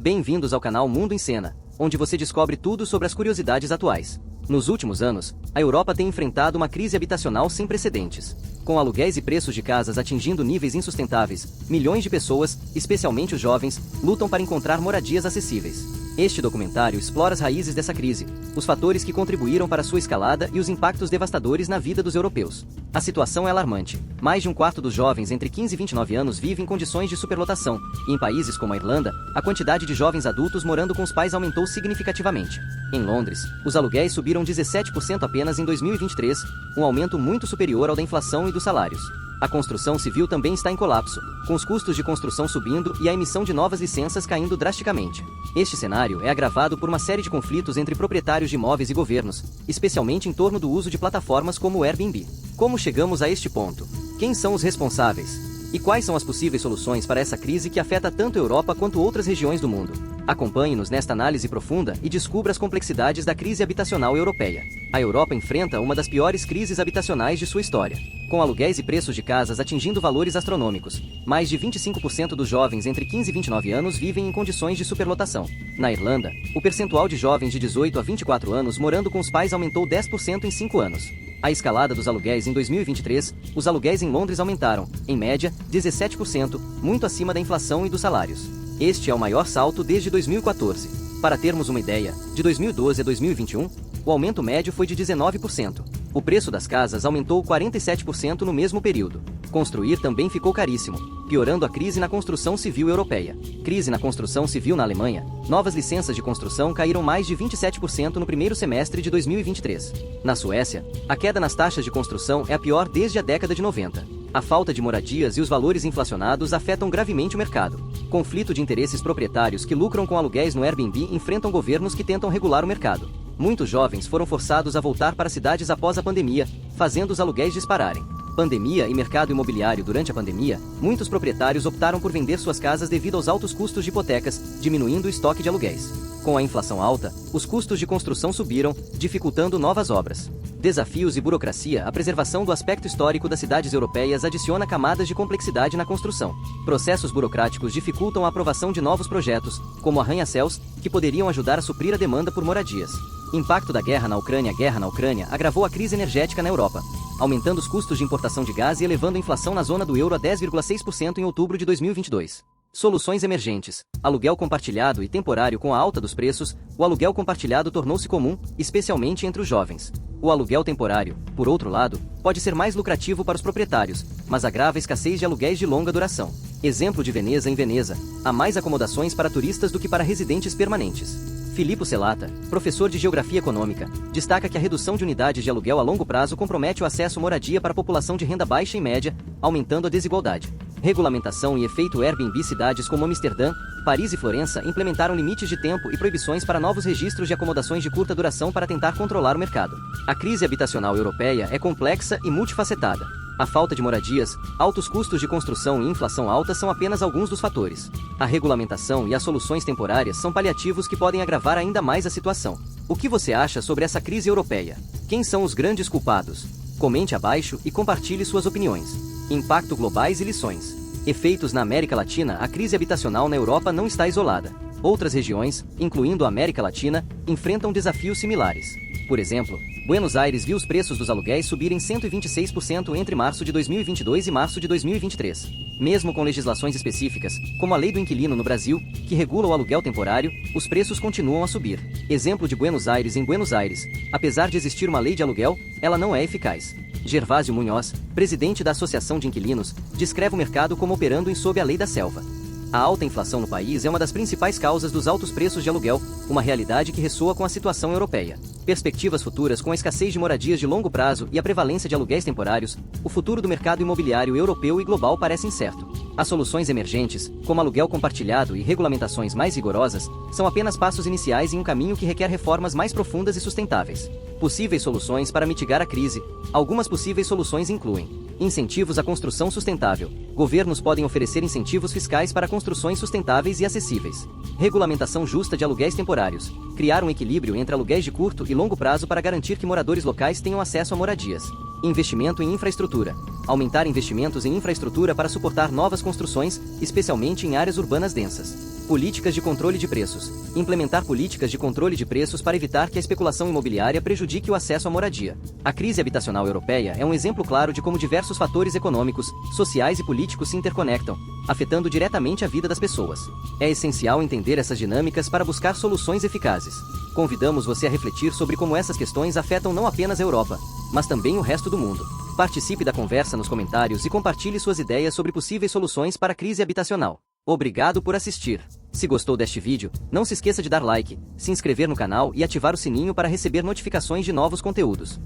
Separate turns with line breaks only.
Bem-vindos ao canal Mundo em Cena, onde você descobre tudo sobre as curiosidades atuais. Nos últimos anos, a Europa tem enfrentado uma crise habitacional sem precedentes. Com aluguéis e preços de casas atingindo níveis insustentáveis, milhões de pessoas, especialmente os jovens, lutam para encontrar moradias acessíveis. Este documentário explora as raízes dessa crise, os fatores que contribuíram para sua escalada e os impactos devastadores na vida dos europeus. A situação é alarmante. Mais de um quarto dos jovens entre 15 e 29 anos vive em condições de superlotação, e em países como a Irlanda, a quantidade de jovens adultos morando com os pais aumentou significativamente. Em Londres, os aluguéis subiram 17% apenas em 2023, um aumento muito superior ao da inflação e dos salários. A construção civil também está em colapso, com os custos de construção subindo e a emissão de novas licenças caindo drasticamente. Este cenário é agravado por uma série de conflitos entre proprietários de imóveis e governos, especialmente em torno do uso de plataformas como o Airbnb. Como chegamos a este ponto? Quem são os responsáveis? E quais são as possíveis soluções para essa crise que afeta tanto a Europa quanto outras regiões do mundo? Acompanhe-nos nesta análise profunda e descubra as complexidades da crise habitacional europeia. A Europa enfrenta uma das piores crises habitacionais de sua história. Com aluguéis e preços de casas atingindo valores astronômicos, mais de 25% dos jovens entre 15 e 29 anos vivem em condições de superlotação. Na Irlanda, o percentual de jovens de 18 a 24 anos morando com os pais aumentou 10% em 5 anos. A escalada dos aluguéis em 2023, os aluguéis em Londres aumentaram, em média, 17%, muito acima da inflação e dos salários. Este é o maior salto desde 2014. Para termos uma ideia, de 2012 a 2021, o aumento médio foi de 19%. O preço das casas aumentou 47% no mesmo período. Construir também ficou caríssimo, piorando a crise na construção civil europeia. Crise na construção civil na Alemanha. Novas licenças de construção caíram mais de 27% no primeiro semestre de 2023. Na Suécia, a queda nas taxas de construção é a pior desde a década de 90. A falta de moradias e os valores inflacionados afetam gravemente o mercado. Conflito de interesses proprietários que lucram com aluguéis no Airbnb enfrentam governos que tentam regular o mercado. Muitos jovens foram forçados a voltar para cidades após a pandemia, fazendo os aluguéis dispararem. Pandemia e mercado imobiliário. Durante a pandemia, muitos proprietários optaram por vender suas casas devido aos altos custos de hipotecas, diminuindo o estoque de aluguéis. Com a inflação alta, os custos de construção subiram, dificultando novas obras. Desafios e burocracia. A preservação do aspecto histórico das cidades europeias adiciona camadas de complexidade na construção. Processos burocráticos dificultam a aprovação de novos projetos, como arranha-céus, que poderiam ajudar a suprir a demanda por moradias. Impacto da guerra na Ucrânia. A guerra na Ucrânia agravou a crise energética na Europa, aumentando os custos de importação de gás e elevando a inflação na zona do euro a 10,6% em outubro de 2022. Soluções emergentes. Aluguel compartilhado e temporário. Com a alta dos preços, o aluguel compartilhado tornou-se comum, especialmente entre os jovens. O aluguel temporário, por outro lado, pode ser mais lucrativo para os proprietários, mas agrava a escassez de aluguéis de longa duração. Exemplo de Veneza. Em Veneza, há mais acomodações para turistas do que para residentes permanentes. Filippo Celata, professor de Geografia Econômica, destaca que a redução de unidades de aluguel a longo prazo compromete o acesso à moradia para a população de renda baixa e média, aumentando a desigualdade. Regulamentação e efeito Airbnb. Cidades como Amsterdã, Paris e Florença implementaram limites de tempo e proibições para novos registros de acomodações de curta duração para tentar controlar o mercado. A crise habitacional europeia é complexa e multifacetada. A falta de moradias, altos custos de construção e inflação alta são apenas alguns dos fatores. A regulamentação e as soluções temporárias são paliativos que podem agravar ainda mais a situação. O que você acha sobre essa crise europeia? Quem são os grandes culpados? Comente abaixo e compartilhe suas opiniões. Impacto globais e lições. Efeitos na América Latina. A crise habitacional na Europa não está isolada. Outras regiões, incluindo a América Latina, enfrentam desafios similares. Por exemplo, Buenos Aires viu os preços dos aluguéis subirem 126% entre março de 2022 e março de 2023. Mesmo com legislações específicas, como a Lei do Inquilino no Brasil, que regula o aluguel temporário, os preços continuam a subir. Exemplo de Buenos Aires. Em Buenos Aires, apesar de existir uma lei de aluguel, ela não é eficaz. Gervásio Munhoz, presidente da Associação de Inquilinos, descreve o mercado como operando sob a lei da selva. A alta inflação no país é uma das principais causas dos altos preços de aluguel, uma realidade que ressoa com a situação europeia. Perspectivas futuras. Com a escassez de moradias de longo prazo e a prevalência de aluguéis temporários, o futuro do mercado imobiliário europeu e global parece incerto. As soluções emergentes, como aluguel compartilhado e regulamentações mais rigorosas, são apenas passos iniciais em um caminho que requer reformas mais profundas e sustentáveis. Possíveis soluções para mitigar a crise. Algumas possíveis soluções incluem: incentivos à construção sustentável. Governos podem oferecer incentivos fiscais para construções sustentáveis e acessíveis. Regulamentação justa de aluguéis temporários. Criar um equilíbrio entre aluguéis de curto e longo prazo para garantir que moradores locais tenham acesso a moradias. Investimento em infraestrutura. aumentar investimentos em infraestrutura para suportar novas construções, especialmente em áreas urbanas densas. Políticas de controle de preços. Implementar políticas de controle de preços para evitar que a especulação imobiliária prejudique o acesso à moradia. A crise habitacional europeia é um exemplo claro de como diversos fatores econômicos, sociais e políticos se interconectam, afetando diretamente a vida das pessoas. É essencial entender essas dinâmicas para buscar soluções eficazes. Convidamos você a refletir sobre como essas questões afetam não apenas a Europa, mas também o resto do mundo. Participe da conversa nos comentários e compartilhe suas ideias sobre possíveis soluções para a crise habitacional. Obrigado por assistir. Se gostou deste vídeo, não se esqueça de dar like, se inscrever no canal e ativar o sininho para receber notificações de novos conteúdos.